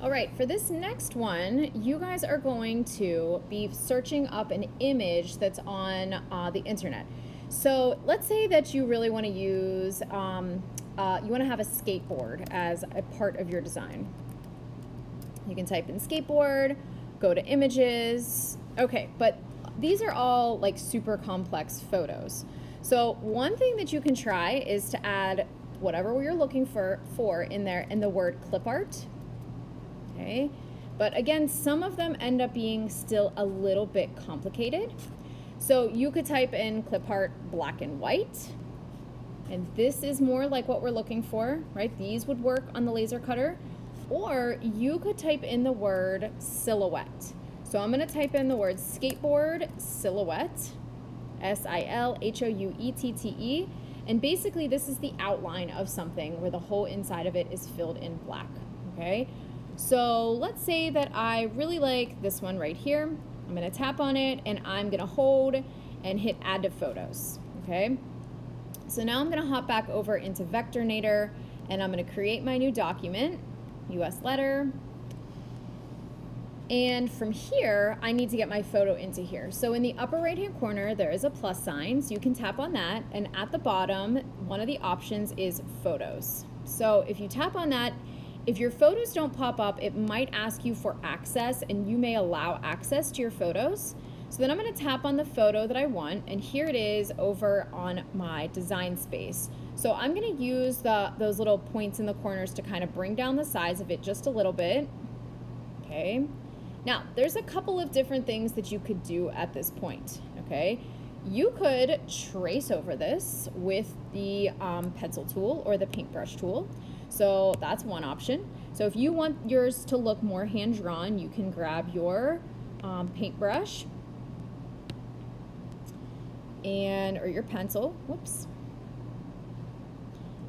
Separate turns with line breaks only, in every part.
All right, for this next one, you guys are going to be searching up an image that's on the internet. So let's say that you really want to use, you want to have a skateboard as a part of your design. You can type in skateboard, go to images. Okay, but these are all like super complex photos. So one thing that you can try is to add whatever you're looking for in there in the word clip art. Okay, but again, some of them end up being still a little bit complicated. So you could type in clip art black and white, and this is more like what we're looking for, right? These would work on the laser cutter. Or you could type in the word silhouette. So I'm going to type in the word skateboard silhouette, silhouette, and basically this is the outline of something where the whole inside of it is filled in black. Okay, so let's say that I really like this one right here. I'm going to tap on it and I'm going to hold and hit add to photos. Okay, so now I'm going to hop back over into Vectornator and I'm going to create my new document, US letter. And from here, I need to get my photo into here. So in the upper right-hand corner, there is a plus sign, so you can tap on that. And at the bottom, one of the options is photos. So if you tap on that, if your photos don't pop up, it might ask you for access, and you may allow access to your photos. So then I'm going to tap on the photo that I want, and here it is over on my design space. So I'm going to use those little points in the corners to kind of bring down the size of it just a little bit. Okay. Now, there's a couple of different things that you could do at this point. Okay. You could trace over this with the pencil tool or the paintbrush tool. So that's one option. So if you want yours to look more hand-drawn, you can grab your paintbrush or your pencil, whoops.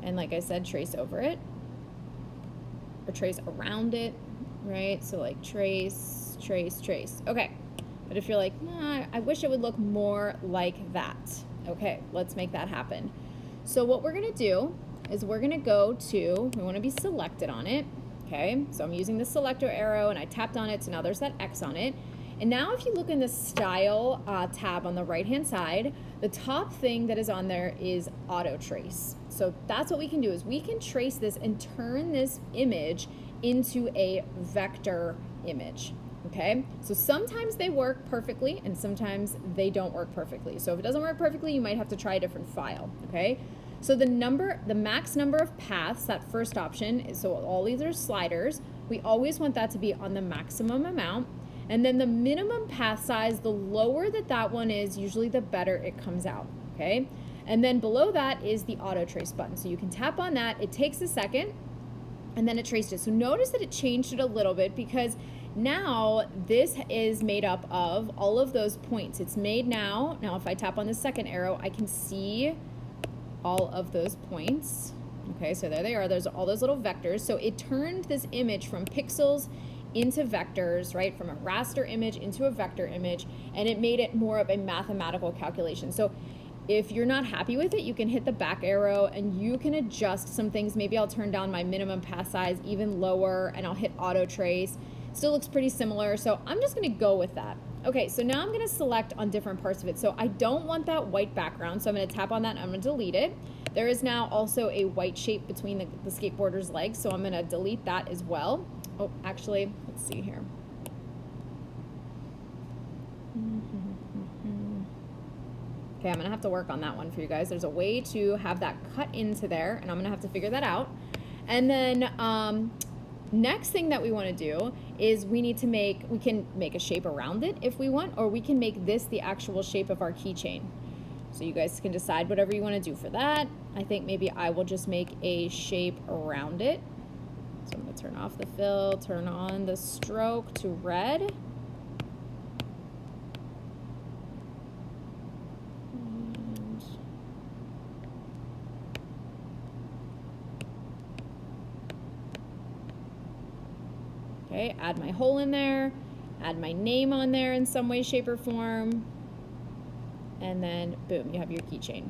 And like I said, trace over it or trace around it, right? So like trace, trace, trace. Okay, but if you're like, nah, I wish it would look more like that. Okay, let's make that happen. So what we're gonna do is we're gonna go to, we wanna be selected on it, okay? So I'm using the selector arrow and I tapped on it, so now there's that X on it. And now if you look in the style tab on the right-hand side, the top thing that is on there is auto trace. So that's what we can do, is we can trace this and turn this image into a vector image. Okay, so sometimes they work perfectly and sometimes they don't work perfectly. So if it doesn't work perfectly, you might have to try a different file. Okay, so the max number of paths, that first option is, so all these are sliders, we always want that to be on the maximum amount. And then the minimum path size, the lower that one is, usually the better it comes out. Okay, and then below that is the auto trace button. So you can tap on that, it takes a second, and then it traced it. So notice that it changed it a little bit, because now this is made up of all of those points. It's made now if I tap on the second arrow, I can see all of those points. Okay, so there they are, there's all those little vectors. So it turned this image from pixels into vectors, right? From a raster image into a vector image, and it made it more of a mathematical calculation. So if you're not happy with it, you can hit the back arrow and you can adjust some things. Maybe I'll turn down my minimum path size even lower and I'll hit auto trace. Still looks pretty similar, so I'm just gonna go with that. Okay, so now I'm gonna select on different parts of it. So I don't want that white background, so I'm gonna tap on that and I'm gonna delete it. There is now also a white shape between the skateboarder's legs, so I'm gonna delete that as well. Oh, actually, let's see here. Okay, I'm gonna have to work on that one for you guys. There's a way to have that cut into there, and I'm gonna have to figure that out. And then next thing that we wanna do is we can make a shape around it if we want, or we can make this the actual shape of our keychain. So you guys can decide whatever you wanna do for that. I think maybe I will just make a shape around it. So I'm gonna turn off the fill, turn on the stroke to red. Okay, add my hole in there, add my name on there in some way, shape, or form, and then boom, you have your keychain.